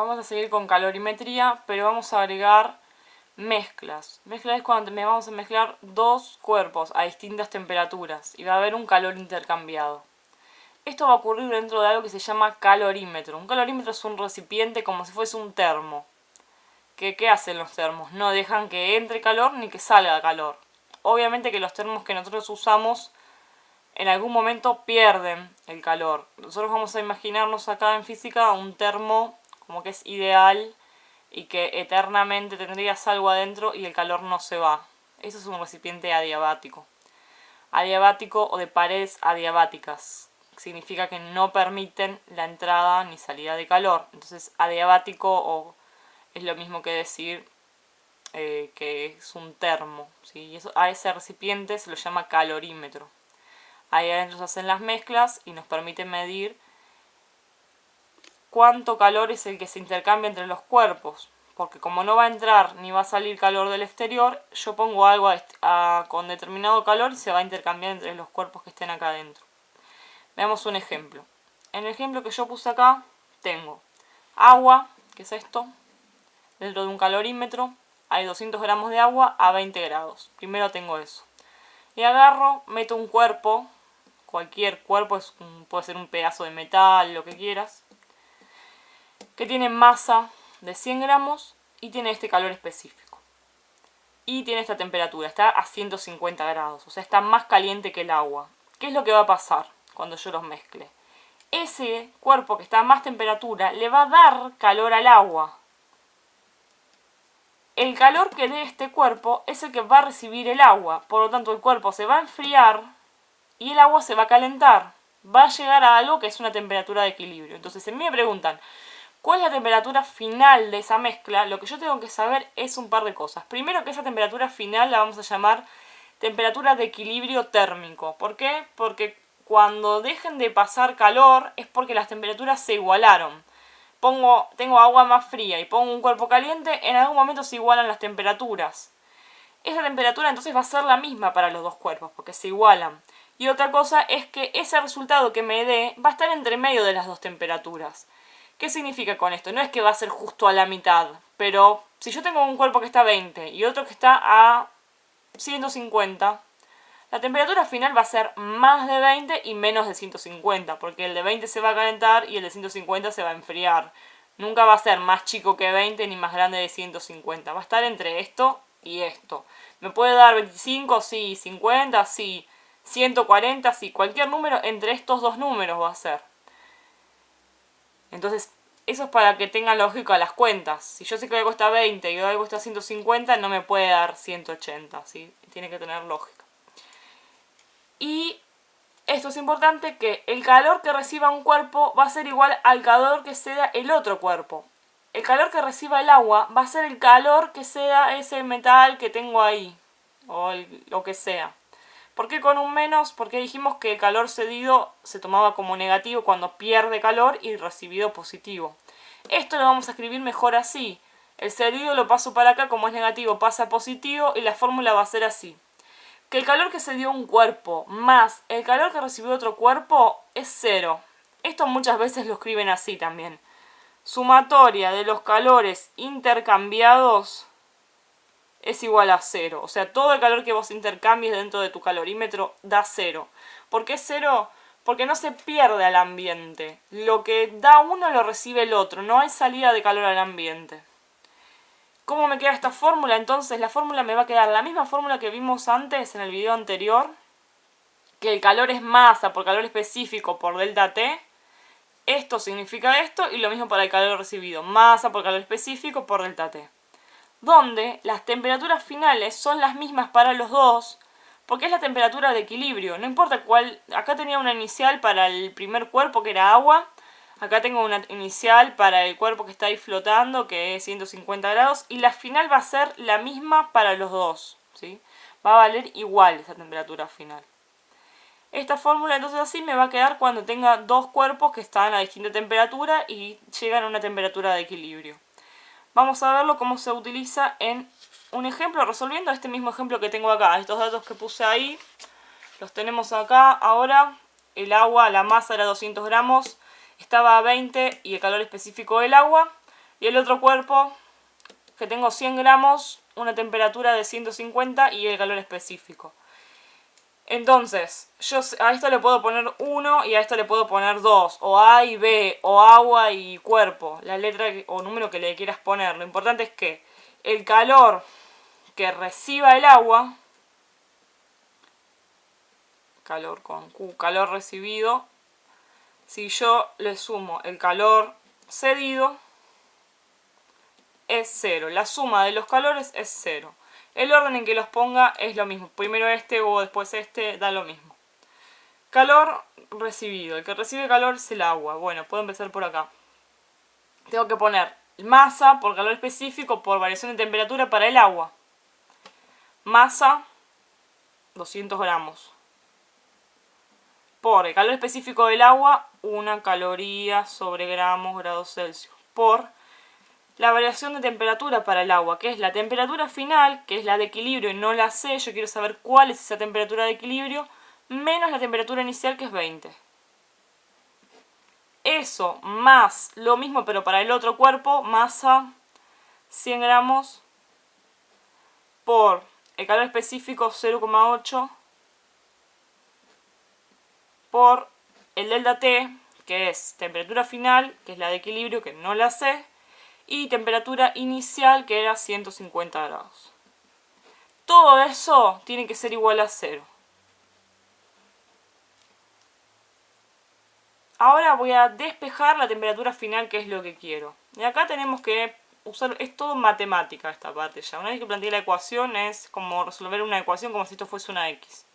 Vamos a seguir con calorimetría, pero vamos a agregar mezclas. Mezclas es cuando vamos a mezclar dos cuerpos a distintas temperaturas y va a haber un calor intercambiado. Esto va a ocurrir dentro de algo que se llama calorímetro. Un calorímetro es un recipiente como si fuese un termo. ¿Qué hacen los termos? No dejan que entre calor ni que salga calor. Obviamente que los termos que nosotros usamos en algún momento pierden el calor. Nosotros vamos a imaginarnos acá en física un termo como que es ideal y que eternamente tendrías algo adentro y el calor no se va. Eso es un recipiente adiabático. Adiabático o de paredes adiabáticas. Significa que no permiten la entrada ni salida de calor. Entonces adiabático es lo mismo que decir que es un termo, ¿sí? Y eso, a ese recipiente se lo llama calorímetro. Ahí adentro se hacen las mezclas y nos permite medir cuánto calor es el que se intercambia entre los cuerpos. Porque como no va a entrar ni va a salir calor del exterior, yo pongo algo con determinado calor y se va a intercambiar entre los cuerpos que estén acá adentro. Veamos un ejemplo. En el ejemplo que yo puse acá, tengo agua, que es esto, dentro de un calorímetro. Hay 200 gramos de agua a 20 grados. Primero tengo eso. Y agarro, meto un cuerpo, cualquier cuerpo, puede ser un pedazo de metal, lo que quieras, que tiene masa de 100 gramos y tiene este calor específico. Y tiene esta temperatura, está a 150 grados, o sea, está más caliente que el agua. ¿Qué es lo que va a pasar cuando yo los mezcle? Ese cuerpo que está a más temperatura le va a dar calor al agua. El calor que dé este cuerpo es el que va a recibir el agua, por lo tanto el cuerpo se va a enfriar y el agua se va a calentar. Va a llegar a algo que es una temperatura de equilibrio. Entonces, si a mí me preguntan ¿cuál es la temperatura final de esa mezcla? Lo que yo tengo que saber es un par de cosas. Primero, que esa temperatura final la vamos a llamar temperatura de equilibrio térmico. ¿Por qué? Porque cuando dejen de pasar calor es porque las temperaturas se igualaron. Tengo agua más fría y pongo un cuerpo caliente, en algún momento se igualan las temperaturas. Esa temperatura entonces va a ser la misma para los dos cuerpos, porque se igualan. Y otra cosa es que ese resultado que me dé va a estar entre medio de las dos temperaturas. ¿Qué significa con esto? No es que va a ser justo a la mitad, pero si yo tengo un cuerpo que está a 20 y otro que está a 150, la temperatura final va a ser más de 20 y menos de 150, porque el de 20 se va a calentar y el de 150 se va a enfriar. Nunca va a ser más chico que 20 ni más grande de 150. Va a estar entre esto y esto. ¿Me puede dar 25? Sí. 50? Sí. 140? Sí. Cualquier número entre estos dos números va a ser. Entonces, eso es para que tengan lógica las cuentas. Si yo sé que algo está a 20 y algo está a 150, no me puede dar 180, ¿sí? Tiene que tener lógica. Y esto es importante, que el calor que reciba un cuerpo va a ser igual al calor que sea el otro cuerpo. El calor que reciba el agua va a ser el calor que sea ese metal que tengo ahí, o lo que sea. ¿Por qué con un menos? Porque dijimos que el calor cedido se tomaba como negativo cuando pierde calor y recibido positivo. Esto lo vamos a escribir mejor así. El cedido lo paso para acá, como es negativo pasa a positivo y la fórmula va a ser así. Que el calor que se dio un cuerpo más el calor que recibió otro cuerpo es 0. Esto muchas veces lo escriben así también. Sumatoria de los calores intercambiados es igual a 0. O sea, todo el calor que vos intercambies dentro de tu calorímetro da 0. ¿Por qué 0? Porque no se pierde al ambiente. Lo que da uno lo recibe el otro. No hay salida de calor al ambiente. ¿Cómo me queda esta fórmula? Entonces la fórmula me va a quedar la misma fórmula que vimos antes en el video anterior, que el calor es masa por calor específico por delta T. Esto significa esto y lo mismo para el calor recibido, masa por calor específico por delta T. Donde las temperaturas finales son las mismas para los dos, porque es la temperatura de equilibrio. No importa cuál, acá tenía una inicial para el primer cuerpo que era agua. Acá tengo una inicial para el cuerpo que está ahí flotando, que es 150 grados. Y la final va a ser la misma para los dos, ¿sí? Va a valer igual esa temperatura final. Esta fórmula entonces así me va a quedar cuando tenga dos cuerpos que están a distinta temperatura y llegan a una temperatura de equilibrio. Vamos a verlo cómo se utiliza en un ejemplo, resolviendo este mismo ejemplo que tengo acá. Estos datos que puse ahí, los tenemos acá. Ahora, el agua, la masa era 200 gramos. Estaba a 20 y el calor específico del agua. Y el otro cuerpo, que tengo 100 gramos, una temperatura de 150 y el calor específico. Entonces, yo a esto le puedo poner 1 y a esto le puedo poner 2, o A y B, o agua y cuerpo, la letra o número que le quieras poner. Lo importante es que el calor que reciba el agua, calor con Q, calor recibido, si yo le sumo el calor cedido, es 0. La suma de los calores es 0. El orden en que los ponga es lo mismo. Primero este o después este, da lo mismo. Calor recibido. El que recibe calor es el agua. Bueno, puedo empezar por acá. Tengo que poner masa por calor específico por variación de temperatura para el agua. Masa, 200 gramos. Por el calor específico del agua, 1 caloría sobre gramos grados Celsius. Por la variación de temperatura para el agua, que es la temperatura final, que es la de equilibrio y no la sé, yo quiero saber cuál es esa temperatura de equilibrio, menos la temperatura inicial, que es 20. Eso más lo mismo, pero para el otro cuerpo, masa 100 gramos por el calor específico 0,8 por el delta T, que es temperatura final, que es la de equilibrio, que no la sé, y temperatura inicial, que era 150 grados. Todo eso tiene que ser igual a 0. Ahora voy a despejar la temperatura final, que es lo que quiero. Y acá tenemos que usar, es todo matemática esta parte ya. Una vez que planteé la ecuación es como resolver una ecuación como si esto fuese una X.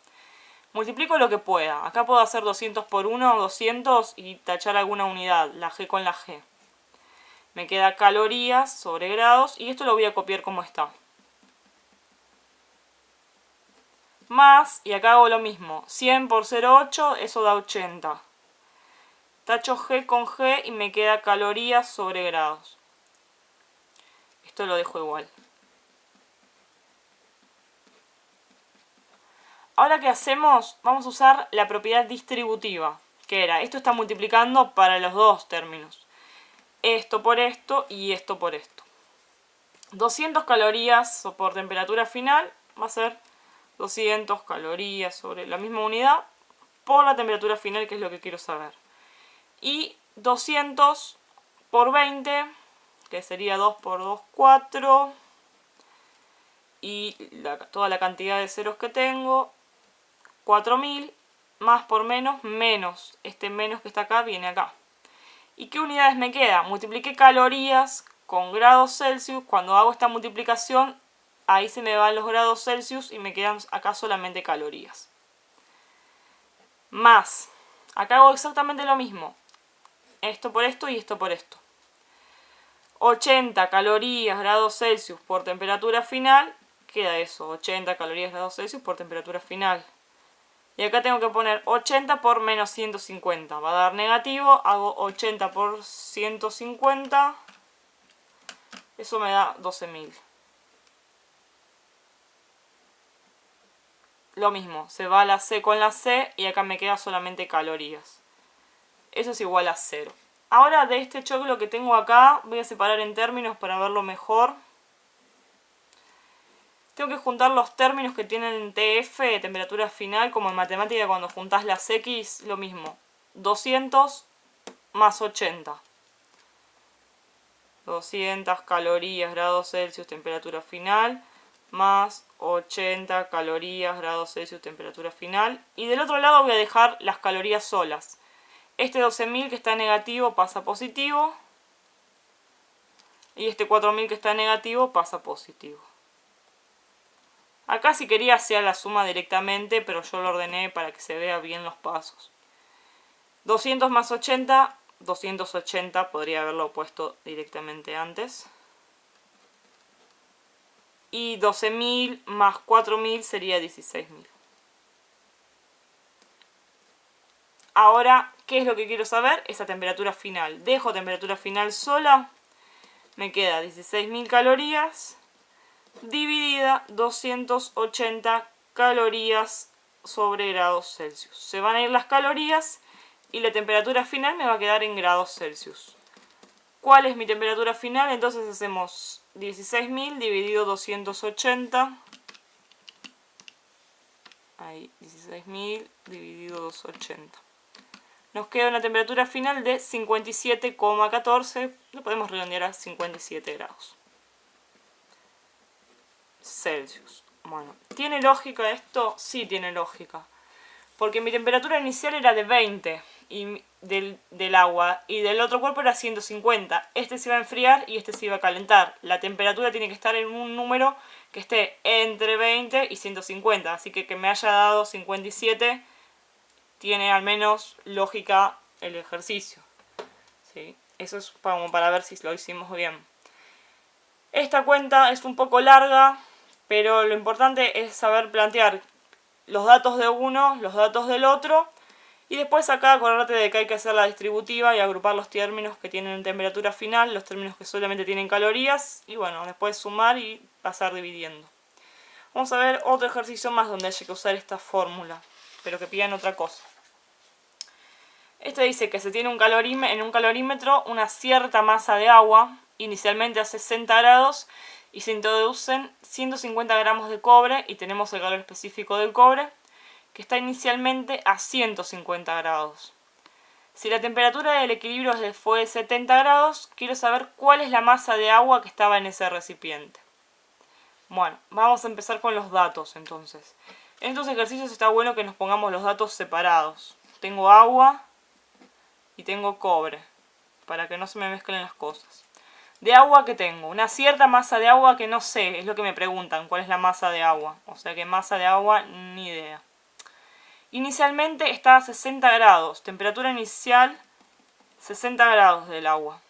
Multiplico lo que pueda. Acá puedo hacer 200 por 1, 200 y tachar alguna unidad, la G con la G. Me queda calorías sobre grados y esto lo voy a copiar como está. Más, y acá hago lo mismo, 100 por 0,8, eso da 80. Tacho G con G y me queda calorías sobre grados. Esto lo dejo igual. Ahora, ¿qué hacemos? Vamos a usar la propiedad distributiva, que era, esto está multiplicando para los dos términos. Esto por esto y esto por esto. 200 calorías por temperatura final va a ser 200 calorías sobre la misma unidad por la temperatura final, que es lo que quiero saber. Y 200 por 20, que sería 2 por 2, 4. Y toda la cantidad de ceros que tengo, 4000, más por menos, menos. Este menos que está acá viene acá. ¿Y qué unidades me queda? Multipliqué calorías con grados Celsius. Cuando hago esta multiplicación, ahí se me van los grados Celsius y me quedan acá solamente calorías. Más, acá hago exactamente lo mismo. Esto por esto y esto por esto. 80 calorías grados Celsius por temperatura final. Queda eso, 80 calorías grados Celsius por temperatura final. Y acá tengo que poner 80 por menos 150. Va a dar negativo. Hago 80 por 150. Eso me da 12.000. Lo mismo. Se va la C con la C. Y acá me queda solamente calorías. Eso es igual a 0. Ahora de este choclo que tengo acá, voy a separar en términos para verlo mejor. Tengo que juntar los términos que tienen TF, temperatura final, como en matemática cuando juntás las X, lo mismo. 200 más 80. 200 calorías grados Celsius, temperatura final, más 80 calorías grados Celsius, temperatura final. Y del otro lado voy a dejar las calorías solas. Este 12.000 que está negativo pasa a positivo. Y este 4.000 que está negativo pasa a positivo. Acá si quería hacía la suma directamente, pero yo lo ordené para que se vea bien los pasos. 200 más 80, 280, podría haberlo puesto directamente antes. Y 12.000 más 4.000 sería 16.000. Ahora, ¿qué es lo que quiero saber? Esa temperatura final. Dejo temperatura final sola. Me queda 16.000 calorías. Dividida 280 calorías sobre grados Celsius. Se van a ir las calorías y la temperatura final me va a quedar en grados Celsius. cuál es mi temperatura final, entonces hacemos 16.000 dividido 280. Ahí, 16.000 dividido 280. Nos queda una temperatura final de 57,14. Lo podemos redondear a 57 grados Celsius. Bueno, ¿tiene lógica esto? Sí tiene lógica. Porque mi temperatura inicial era de 20 del agua y del otro cuerpo era 150. Este se iba a enfriar y este se iba a calentar. La temperatura tiene que estar en un número que esté entre 20 y 150. Así que me haya dado 57 tiene al menos lógica el ejercicio. ¿Sí? Eso es como para ver si lo hicimos bien. Esta cuenta es un poco larga, pero lo importante es saber plantear los datos de uno, los datos del otro, y después acá acordate de que hay que hacer la distributiva y agrupar los términos que tienen temperatura final, los términos que solamente tienen calorías, y bueno, después sumar y pasar dividiendo. Vamos a ver otro ejercicio más donde haya que usar esta fórmula, pero que pidan otra cosa. Este dice que se tiene en un calorímetro una cierta masa de agua, inicialmente a 60 grados, y se introducen 150 gramos de cobre, y tenemos el calor específico del cobre, que está inicialmente a 150 grados. Si la temperatura del equilibrio fue de 70 grados, quiero saber cuál es la masa de agua que estaba en ese recipiente. Bueno, vamos a empezar con los datos entonces. En estos ejercicios está bueno que nos pongamos los datos separados. Tengo agua y tengo cobre, para que no se me mezclen las cosas. De agua, ¿qué tengo? Una cierta masa de agua que no sé, es lo que me preguntan, ¿cuál es la masa de agua? O sea que masa de agua, ni idea. Inicialmente está a 60 grados, temperatura inicial 60 grados del agua.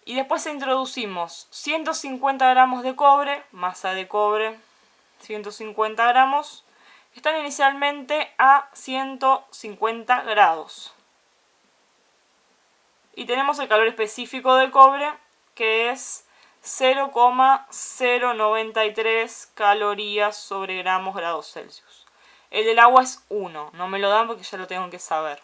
Y después introducimos 150 gramos de cobre, masa de cobre, 150 gramos, están inicialmente a 150 grados. Y tenemos el calor específico del cobre, que es 0,093 calorías sobre gramos grados Celsius. El del agua es 1, no me lo dan porque ya lo tengo que saber.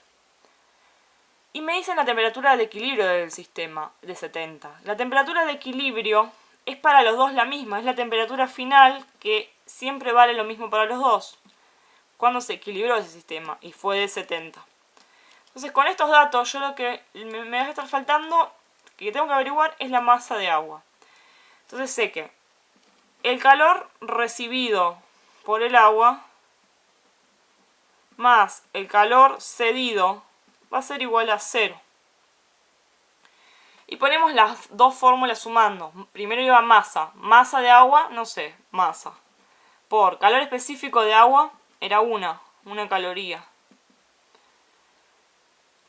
Y me dicen la temperatura de equilibrio del sistema, de 70. La temperatura de equilibrio es para los dos la misma, es la temperatura final que siempre vale lo mismo para los dos. Cuando se equilibró ese sistema y fue de 70. Entonces con estos datos yo lo que me va a estar faltando, que tengo que averiguar, es la masa de agua. Entonces sé que el calor recibido por el agua más el calor cedido va a ser igual a 0. Y ponemos las dos fórmulas sumando. Primero iba masa. Masa de agua, no sé, masa. Por calor específico de agua era una caloría.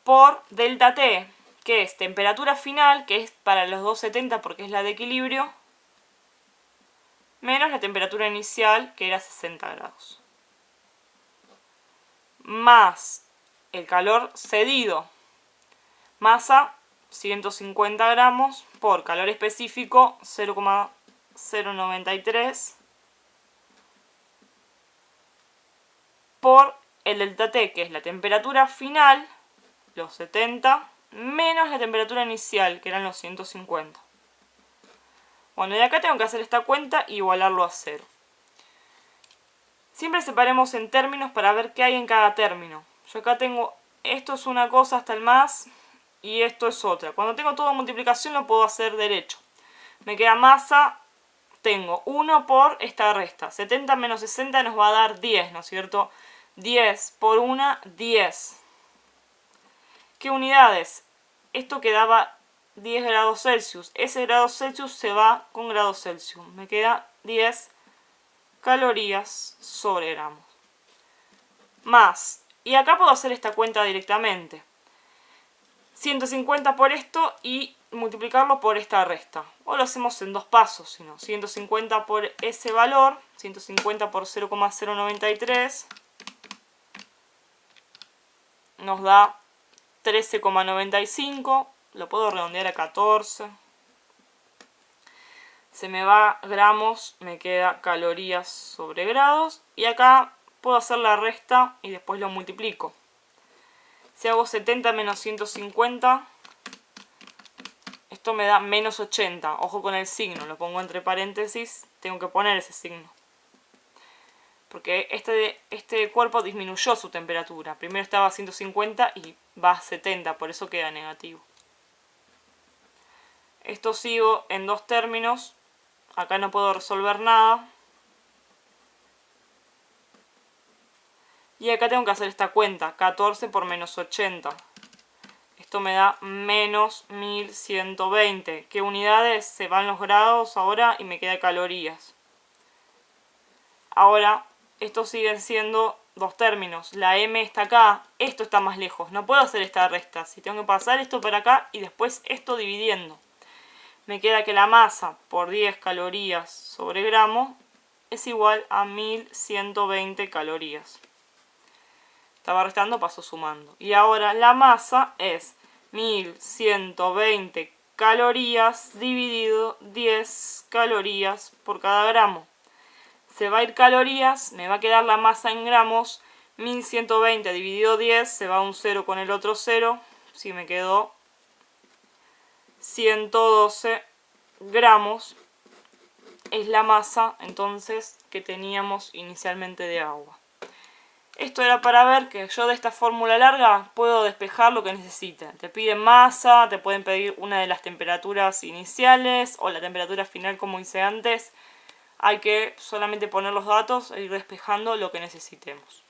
Por delta T, que es temperatura final, que es para los 270 porque es la de equilibrio, menos la temperatura inicial, que era 60 grados. Más el calor cedido, masa 150 gramos, por calor específico 0,093, por el delta T, que es la temperatura final, los 70, menos la temperatura inicial, que eran los 150. Bueno, y acá tengo que hacer esta cuenta y igualarlo a 0. Siempre separemos en términos para ver qué hay en cada término. Yo acá tengo, esto es una cosa hasta el más y esto es otra. Cuando tengo todo multiplicación lo puedo hacer derecho. Me queda masa, tengo 1 por esta resta. 70 menos 60 nos va a dar 10, ¿no es cierto? 10 por 1, 10. ¿Qué unidades? Esto quedaba 10 grados Celsius. Ese grado Celsius se va con grados Celsius. Me queda 10 calorías sobre gramos. Más. Y acá puedo hacer esta cuenta directamente. 150 por esto y multiplicarlo por esta resta. O lo hacemos en dos pasos, sino 150 por ese valor, 150 por 0,093 nos da 13,95, lo puedo redondear a 14. Se me va gramos, me queda calorías sobre grados. Y acá puedo hacer la resta y después lo multiplico. Si hago 70 menos 150, Esto me da menos 80. Ojo con el signo, lo pongo entre paréntesis. Tengo que poner ese signo. Porque este cuerpo disminuyó su temperatura. Primero estaba a 150 y va a 70, por eso queda negativo. Esto sigo en dos términos. Acá no puedo resolver nada. Y acá tengo que hacer esta cuenta. 14 por menos 80. Esto me da menos 1120. ¿Qué unidades? Se van los grados ahora y me queda calorías. Ahora, estos siguen siendo dos términos. La M está acá, esto está más lejos. No puedo hacer esta resta. Si tengo que pasar esto para acá y después esto dividiendo. Me queda que la masa por 10 calorías sobre gramo es igual a 1120 calorías. Estaba restando, paso sumando. Y ahora la masa es 1120 calorías dividido 10 calorías por cada gramo. Se va a ir calorías, me va a quedar la masa en gramos. 1120 dividido 10, se va un 0 con el otro 0. Si me quedó 112 gramos. Es la masa entonces que teníamos inicialmente de agua. Esto era para ver que yo de esta fórmula larga puedo despejar lo que necesite. Te piden masa, te pueden pedir una de las temperaturas iniciales o la temperatura final como hice antes. Hay que solamente poner los datos e ir despejando lo que necesitemos.